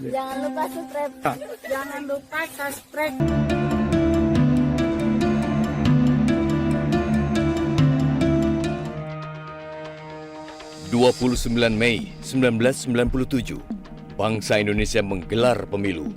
Jangan lupa subscribe. Jangan lupa subscribe. 29 Mei 1997, bangsa Indonesia menggelar pemilu.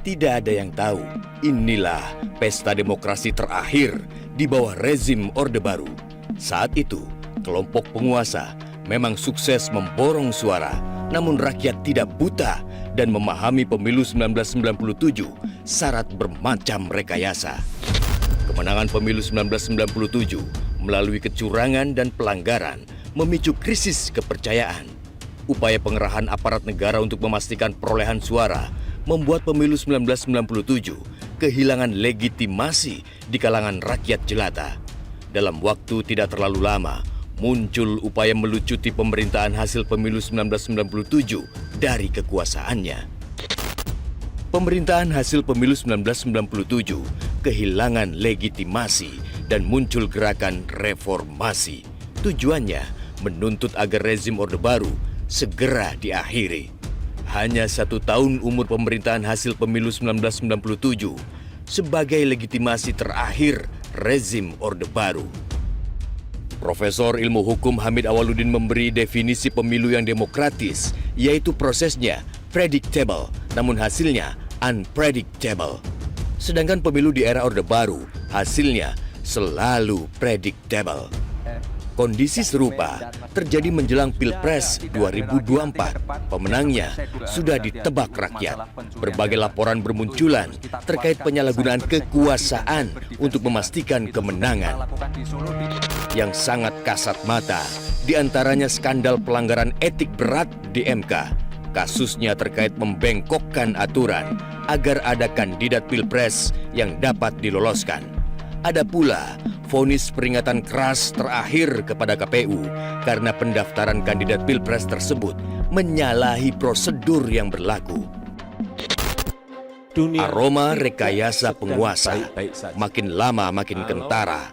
Tidak ada yang tahu, inilah pesta demokrasi terakhir di bawah rezim Orde Baru. Saat itu, kelompok penguasa memang sukses memborong suara, namun rakyat tidak buta dan memahami pemilu 1997 syarat bermacam rekayasa. Kemenangan pemilu 1997 melalui kecurangan dan pelanggaran memicu krisis kepercayaan. Upaya pengerahan aparat negara untuk memastikan perolehan suara membuat pemilu 1997 kehilangan legitimasi di kalangan rakyat jelata. Dalam waktu tidak terlalu lama, muncul upaya melucuti pemerintahan hasil pemilu 1997 dari kekuasaannya. Pemerintahan hasil pemilu 1997 kehilangan legitimasi dan muncul gerakan reformasi. Tujuannya menuntut agar rezim Orde Baru segera diakhiri. Hanya 1 tahun umur pemerintahan hasil pemilu 1997 sebagai legitimasi terakhir rezim Orde Baru. Profesor Ilmu Hukum Hamid Awaludin memberi definisi pemilu yang demokratis, yaitu prosesnya predictable, namun hasilnya unpredictable. Sedangkan pemilu di era Orde Baru, hasilnya selalu predictable. Kondisi serupa terjadi menjelang Pilpres 2024. Pemenangnya sudah ditebak rakyat. Berbagai laporan bermunculan terkait penyalahgunaan kekuasaan untuk memastikan kemenangan. Yang sangat kasat mata, diantaranya skandal pelanggaran etik berat di MK. Kasusnya terkait membengkokkan aturan agar ada kandidat Pilpres yang dapat diloloskan. Ada pula vonis peringatan keras terakhir kepada KPU karena pendaftaran kandidat Pilpres tersebut menyalahi prosedur yang berlaku. Aroma rekayasa penguasa makin lama makin kentara.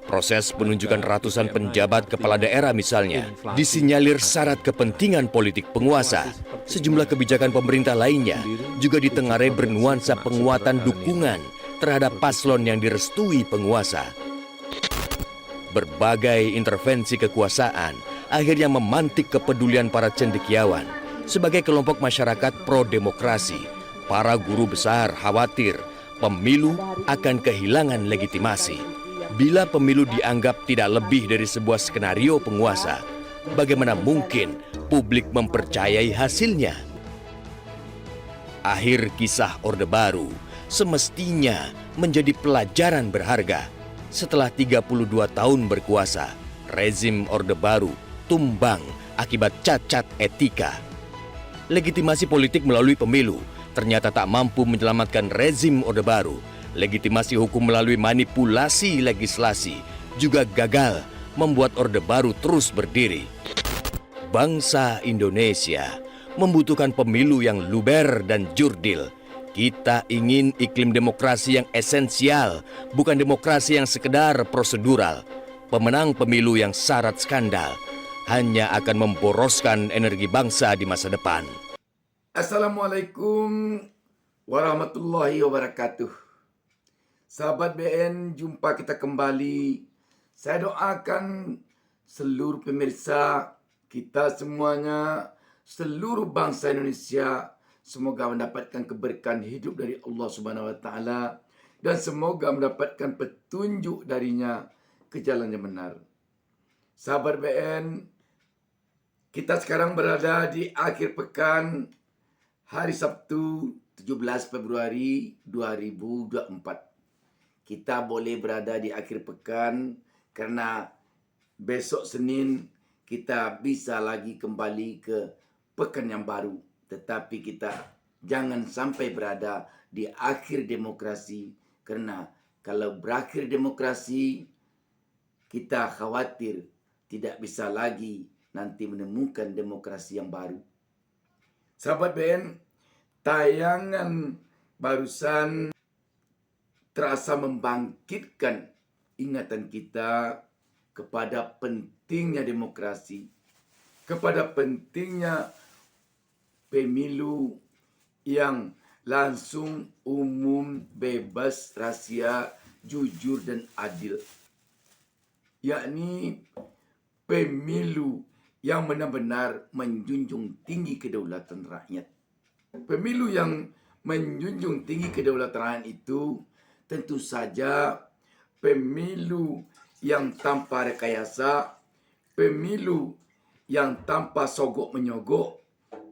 Proses penunjukan ratusan penjabat kepala daerah misalnya disinyalir syarat kepentingan politik penguasa. Sejumlah kebijakan pemerintah lainnya juga ditengarai bernuansa penguatan dukungan terhadap paslon yang direstui penguasa. Berbagai intervensi kekuasaan akhirnya memantik kepedulian para cendekiawan. Sebagai kelompok masyarakat pro-demokrasi, para guru besar khawatir pemilu akan kehilangan legitimasi. Bila pemilu dianggap tidak lebih dari sebuah skenario penguasa, bagaimana mungkin publik mempercayai hasilnya? Akhir kisah Orde Baru semestinya menjadi pelajaran berharga. Setelah 32 tahun berkuasa, rezim Orde Baru tumbang akibat cacat etika. Legitimasi politik melalui pemilu ternyata tak mampu menyelamatkan rezim Orde Baru. Legitimasi hukum melalui manipulasi legislasi juga gagal membuat Orde Baru terus berdiri. Bangsa Indonesia membutuhkan pemilu yang luber dan jurdil. Kita ingin iklim demokrasi yang esensial, bukan demokrasi yang sekedar prosedural. Pemenang pemilu yang syarat skandal hanya akan memboroskan energi bangsa di masa depan. Assalamualaikum warahmatullahi wabarakatuh. Sahabat BN, jumpa kita kembali. Saya doakan seluruh pemirsa kita semuanya, seluruh bangsa Indonesia, semoga mendapatkan keberkahan hidup dari Allah Subhanahu wa taala dan semoga mendapatkan petunjuk darinya ke jalan yang benar. Sahabat BN, kita sekarang berada di akhir pekan hari Sabtu 17 Februari 2024. Kita boleh berada di akhir pekan karena besok Senin kita bisa lagi kembali ke pekan yang baru. Tetapi kita jangan sampai berada di akhir demokrasi, karena kalau berakhir demokrasi, kita khawatir tidak bisa lagi nanti menemukan demokrasi yang baru. Sahabat BN, tayangan barusan terasa membangkitkan ingatan kita kepada pentingnya demokrasi, kepada pentingnya pemilu yang langsung, umum, bebas, rahasia, jujur dan adil. Yakni pemilu yang benar-benar menjunjung tinggi kedaulatan rakyat. Pemilu yang menjunjung tinggi kedaulatan rakyat itu tentu saja pemilu yang tanpa rekayasa, pemilu yang tanpa sogok-menyogok,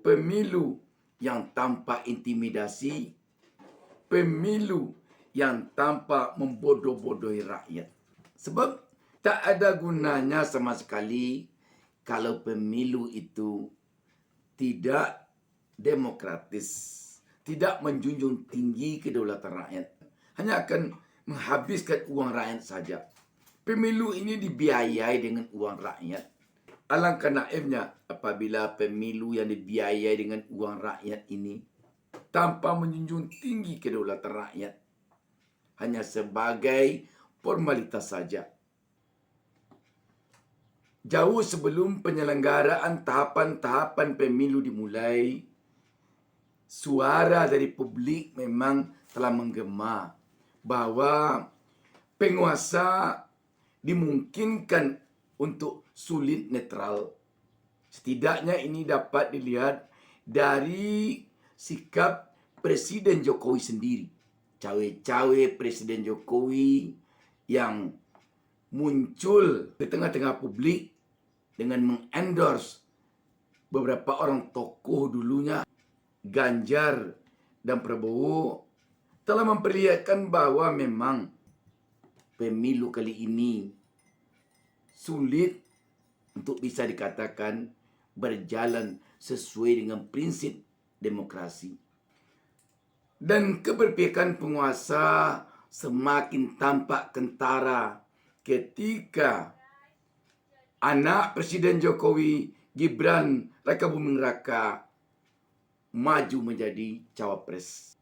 pemilu yang tanpa intimidasi, pemilu yang tanpa membodoh-bodohi rakyat. Sebab tak ada gunanya sama sekali kalau pemilu itu tidak demokratis, tidak menjunjung tinggi kedaulatan rakyat, hanya akan menghabiskan uang rakyat saja. Pemilu ini dibiayai dengan uang rakyat. Alangkah naifnya apabila pemilu yang dibiayai dengan uang rakyat ini tanpa menjunjung tinggi kedaulatan rakyat, hanya sebagai formalitas saja. Jauh sebelum penyelenggaraan tahapan-tahapan pemilu dimulai, suara dari publik memang telah menggema bahwa penguasa dimungkinkan untuk sulit netral. Setidaknya ini dapat dilihat dari sikap Presiden Jokowi sendiri. Cawe-cawe Presiden Jokowi yang muncul di tengah-tengah publik dengan mengendorse beberapa orang tokoh dulunya, Ganjar dan Prabowo, telah memperlihatkan bahwa memang pemilu kali ini sulit untuk bisa dikatakan berjalan sesuai dengan prinsip demokrasi. Dan keberpihakan penguasa semakin tampak kentara ketika anak Presiden Jokowi, Gibran Rakabuming Raka, maju menjadi cawapres.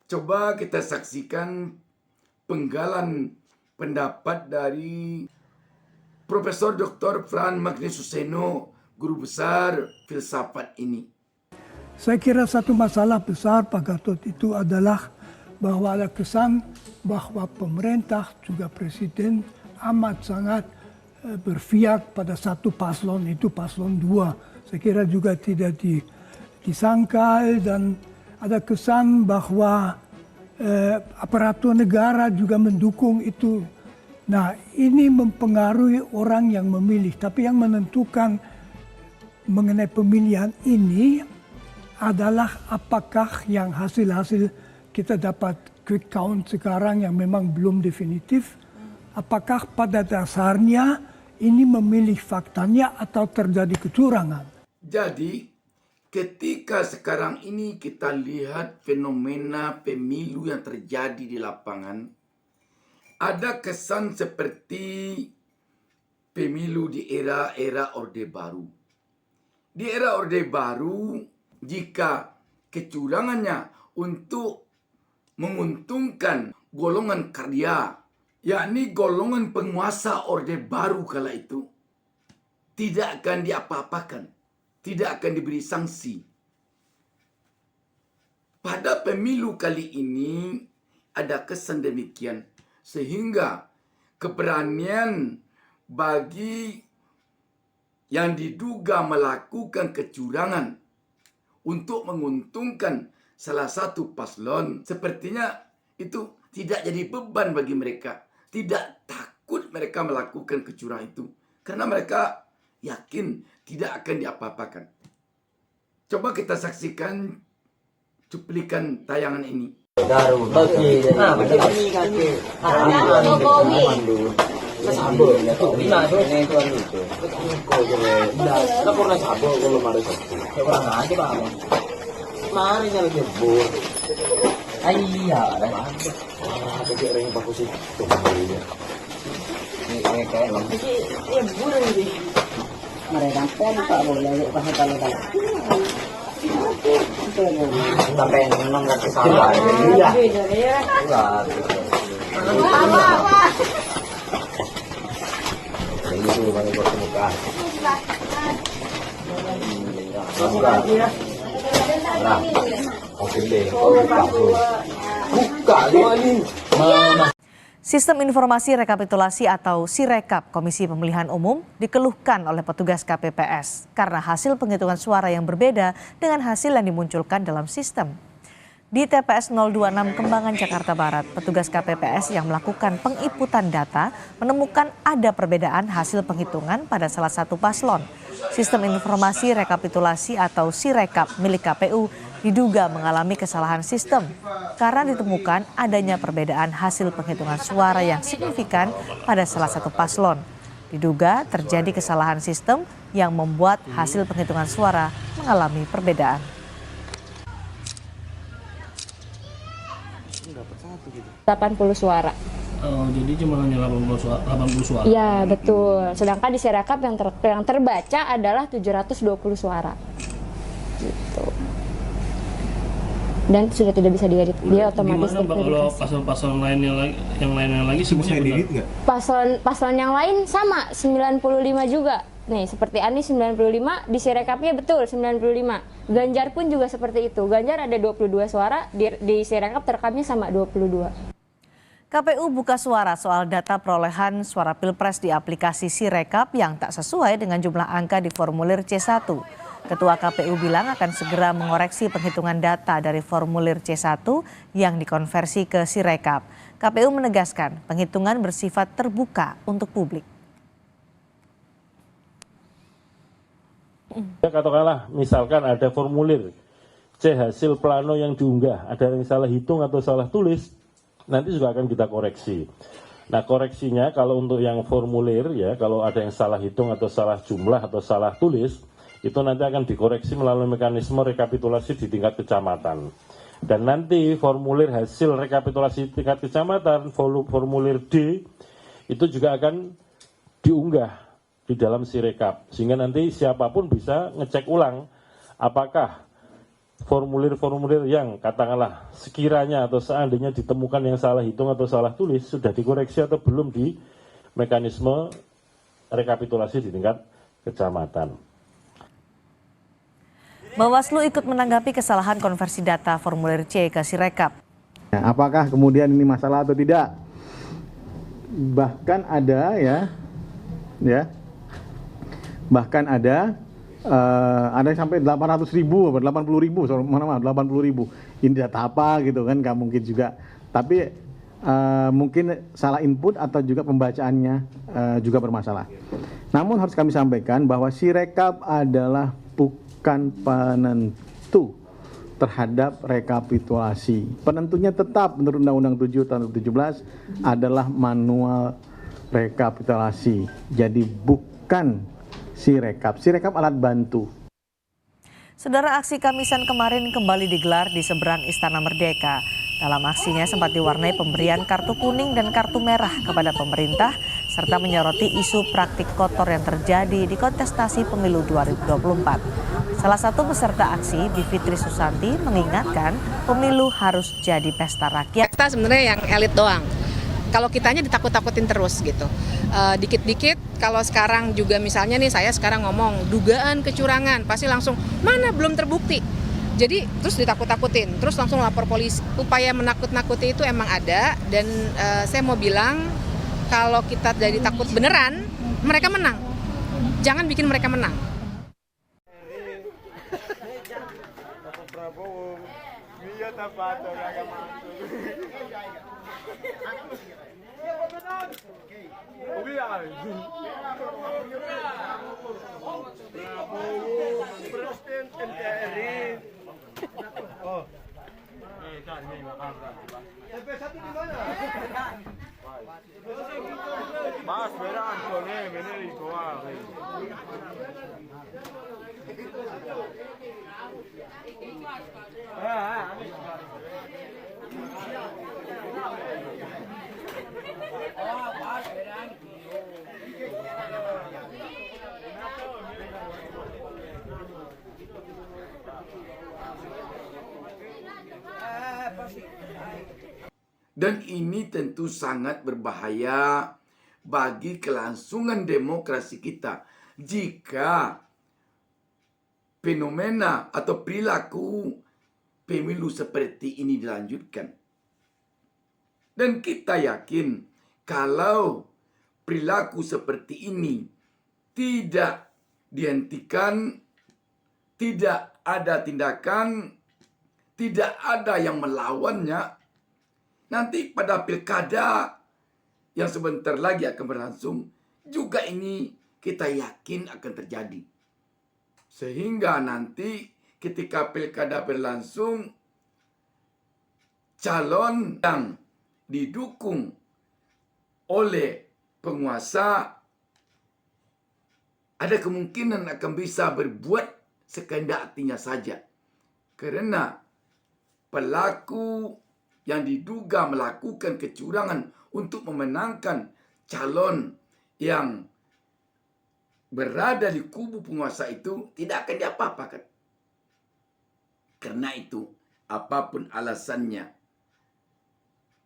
Coba kita saksikan penggalan pendapat dari Profesor Dr. Fran Magnesuseno, guru besar filsafat ini. Saya kira satu masalah besar Pak Gatot itu adalah bahwa ada kesan bahwa pemerintah juga presiden amat sangat berpihak pada satu paslon, itu paslon 2. Saya kira juga tidak disangkal dan ada kesan bahwa aparatur negara juga mendukung itu. Nah, ini mempengaruhi orang yang memilih, tapi yang menentukan mengenai pemilihan ini adalah apakah yang hasil-hasil kita dapat quick count sekarang yang memang belum definitif, apakah pada dasarnya ini memilih faktanya atau terjadi kecurangan. Jadi, ketika sekarang ini kita lihat fenomena pemilu yang terjadi di lapangan, ada kesan seperti pemilu di era Orde Baru. Di era Orde Baru, jika kecurangannya untuk menguntungkan golongan karya, yakni golongan penguasa Orde Baru kala itu, tidak akan diapa-apakan, tidak akan diberi sanksi. Pada pemilu kali ini ada kesan demikian, sehingga keberanian bagi yang diduga melakukan kecurangan untuk menguntungkan salah satu paslon, sepertinya itu tidak jadi beban bagi mereka. Tidak takut mereka melakukan kecurangan itu, karena mereka yakin tidak akan diapa-apakan. Coba kita saksikan cuplikan tayangan ini. Sistem informasi rekapitulasi atau Sirekap Komisi Pemilihan Umum dikeluhkan oleh petugas KPPS karena hasil penghitungan suara yang berbeda dengan hasil yang dimunculkan dalam sistem. Di TPS 026 Kembangan, Jakarta Barat, petugas KPPS yang melakukan penginputan data menemukan ada perbedaan hasil penghitungan pada salah satu paslon. Sistem informasi rekapitulasi atau Sirekap milik KPU diduga mengalami kesalahan sistem karena ditemukan adanya perbedaan hasil penghitungan suara yang signifikan pada salah satu paslon. Diduga terjadi kesalahan sistem yang membuat hasil penghitungan suara mengalami perbedaan. 80 suara. Oh, jadi cuma hanya 80 suara? Iya, betul. Sedangkan di Sirekap yang terbaca adalah 720 suara. Gitu. Dan sudah tidak bisa diedit. Dia otomatis gimana Pak kalau paslon-paslon lainnya lagi semuanya diedit nggak? Paslon yang lain sama 95 juga. Nih, seperti Anies 95, di Sirekapnya betul 95. Ganjar pun juga seperti itu. Ganjar ada 22 suara, di Sirekap terekamnya sama 22. KPU buka suara soal data perolehan suara Pilpres di aplikasi Sirekap yang tak sesuai dengan jumlah angka di formulir C1. Ketua KPU bilang akan segera mengoreksi penghitungan data dari formulir C1 yang dikonversi ke Sirekap. KPU menegaskan penghitungan bersifat terbuka untuk publik. Katakanlah misalkan ada formulir C hasil plano yang diunggah, ada yang salah hitung atau salah tulis, nanti juga akan kita koreksi. Nah, koreksinya kalau untuk yang formulir ya, kalau ada yang salah hitung atau salah jumlah atau salah tulis, itu nanti akan dikoreksi melalui mekanisme rekapitulasi di tingkat kecamatan. Dan nanti formulir hasil rekapitulasi tingkat kecamatan, formulir D, itu juga akan diunggah di dalam Sirekap. Sehingga nanti siapapun bisa ngecek ulang apakah formulir-formulir yang katakanlah sekiranya atau seandainya ditemukan yang salah hitung atau salah tulis sudah dikoreksi atau belum di mekanisme rekapitulasi di tingkat kecamatan. Bawaslu ikut menanggapi kesalahan konversi data formulir C ke Sirekap. Apakah kemudian ini masalah atau tidak? Bahkan ada bahkan ada yang sampai 800.000 atau 80.000, 80.000. Ini data apa gitu kan, nggak mungkin juga. Tapi mungkin salah input atau juga pembacaannya juga bermasalah. Namun harus kami sampaikan bahwa Sirekap adalah bukan penentu terhadap rekapitulasi. Penentunya tetap menurut Undang-Undang 7 tahun 2017 adalah manual rekapitulasi. Jadi bukan Sirekap. Sirekap alat bantu. Saudara, aksi Kamisan kemarin kembali digelar di seberang Istana Merdeka. Dalam aksinya sempat diwarnai pemberian kartu kuning dan kartu merah kepada pemerintah, serta menyoroti isu praktik kotor yang terjadi di kontestasi pemilu 2024. Salah satu peserta aksi, Bivitri Susanti, mengingatkan pemilu harus jadi pesta rakyat. Kita sebenarnya yang elit doang. Kalau kitanya ditakut-takutin terus gitu. Dikit-dikit kalau sekarang juga misalnya nih saya sekarang ngomong dugaan kecurangan, pasti langsung mana belum terbukti. Jadi terus ditakut-takutin, terus langsung lapor polisi. Upaya menakut-nakuti itu emang ada dan saya mau bilang kalau kita jadi takut beneran, mereka menang. Jangan bikin mereka menang. Mas, verán, con Benedico, Dan ini tentu sangat berbahaya bagi kelangsungan demokrasi kita jika fenomena atau perilaku pemilu seperti ini dilanjutkan. Dan kita yakin kalau perilaku seperti ini tidak dihentikan, tidak ada tindakan, tidak ada yang melawannya, nanti pada pilkada yang sebentar lagi akan berlangsung, juga ini kita yakin akan terjadi. Sehingga nanti ketika pilkada berlangsung, calon yang didukung oleh penguasa ada kemungkinan akan bisa berbuat sekehendak hatinya saja. Karena pelaku yang diduga melakukan kecurangan untuk memenangkan calon yang berada di kubu penguasa itu tidak akan diapa-apakan. Karena itu, apapun alasannya,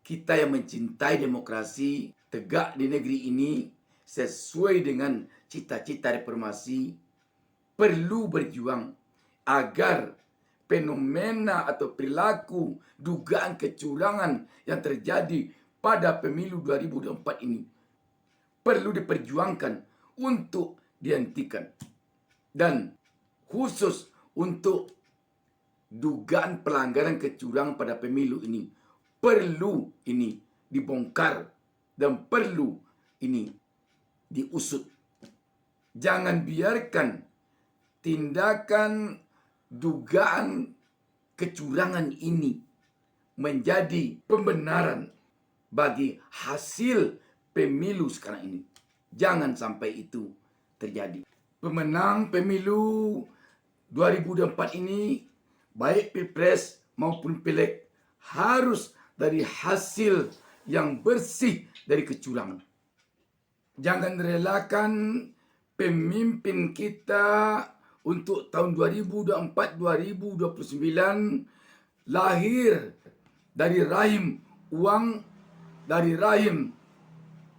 kita yang mencintai demokrasi tegak di negeri ini sesuai dengan cita-cita reformasi perlu berjuang agar fenomena atau perilaku dugaan kecurangan yang terjadi pada pemilu 2024 ini perlu diperjuangkan untuk dihentikan. Dan khusus untuk dugaan pelanggaran kecurangan pada pemilu ini perlu ini dibongkar dan perlu ini diusut. Jangan biarkan tindakan dugaan kecurangan ini menjadi pembenaran bagi hasil pemilu sekarang ini. Jangan sampai itu terjadi. Pemenang pemilu 2024 ini, baik Pilpres maupun Pileg, harus dari hasil yang bersih dari kecurangan. Jangan relakan pemimpin kita untuk tahun 2024-2029 lahir dari rahim uang, dari rahim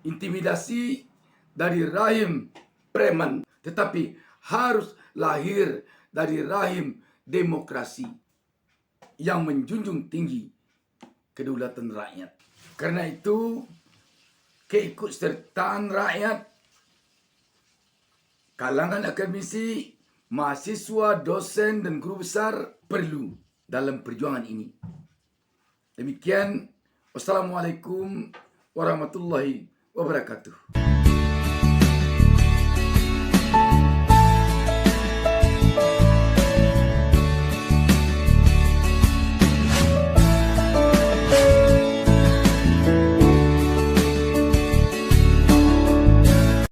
intimidasi, dari rahim preman, tetapi harus lahir dari rahim demokrasi yang menjunjung tinggi kedaulatan rakyat. Karena itu, keikutsertaan rakyat, kalangan akademisi, mahasiswa, dosen, dan guru besar perlu dalam perjuangan ini. Demikian, wassalamualaikum warahmatullahi wabarakatuh.